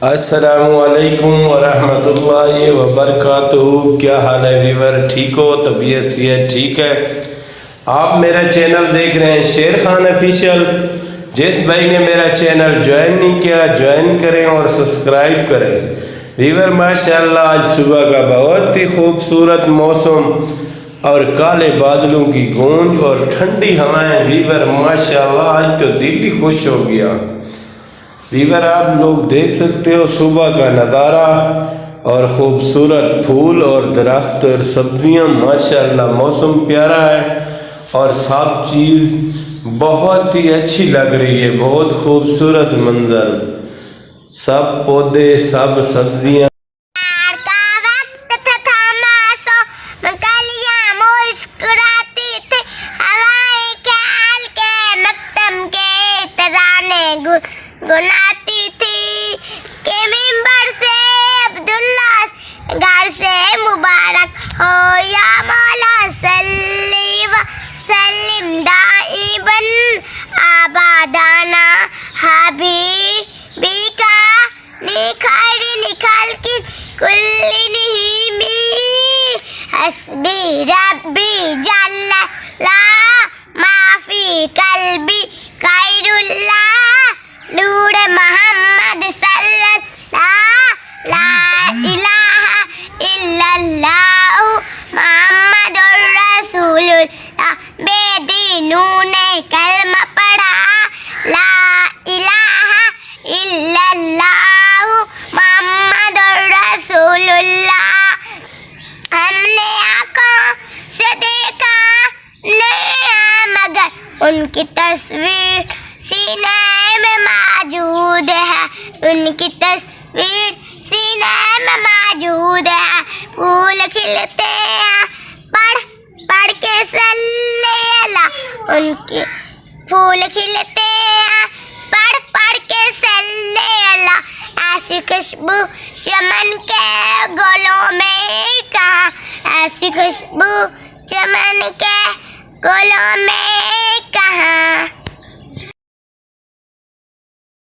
السلام علیکم ورحمۃ اللہ وبرکاتہ۔ کیا حال ہے ویور؟ ٹھیک ہو؟ طبیعت صحت ٹھیک ہے؟ آپ میرا چینل دیکھ رہے ہیں شیر خان آفیشیل۔ جس بھائی نے میرا چینل جوائن نہیں کیا جوائن کریں اور سبسکرائب کریں۔ ویور ماشاءاللہ آج صبح کا بہت ہی خوبصورت موسم اور کالے بادلوں کی گونج اور ٹھنڈی ہوائیں۔ ویور ماشاءاللہ آج تو دل ہی خوش ہو گیا۔ ویور آپ لوگ دیکھ سکتے ہو صبح کا نظارہ اور خوبصورت پھول اور درخت اور سبزیاں، ماشاءاللہ موسم پیارا ہے اور سب چیز بہت ہی اچھی لگ رہی ہے۔ بہت خوبصورت منظر، سب پودے سب سبزیاں۔ گناتی تھی کہ ممبر سے عبداللہ گھر سے مبارک ہو یا مولا صلی و سلم دائباً آبادانہ حبیبی کا نخیر خلق کلہم حسبی ربی جل لا ما فی قلبی خیر اللہ نور محمد صلی اللہ لا الہ الا اللہ محمد الرسول اللہ۔ بے دینوں نے کلمہ پڑھا لا الہ الا اللہ محمد الرسول اللہ۔ ہم نے آنکھوں سے دیکھا نہیں مگر ان کی تصویر سینے میں موجود ہے، ان کی تصویر سینے میں موجود ہے۔ پھول کھلتے ہیں پڑھ کے صلی اللہ، ان کے پھول کھلتے ہیں پڑھ کے صلی اللہ۔ ایسی خوشبو چمن کے گلوں میں کہاں، ایسی خوشبو چمن کے گلوں میں کہاں۔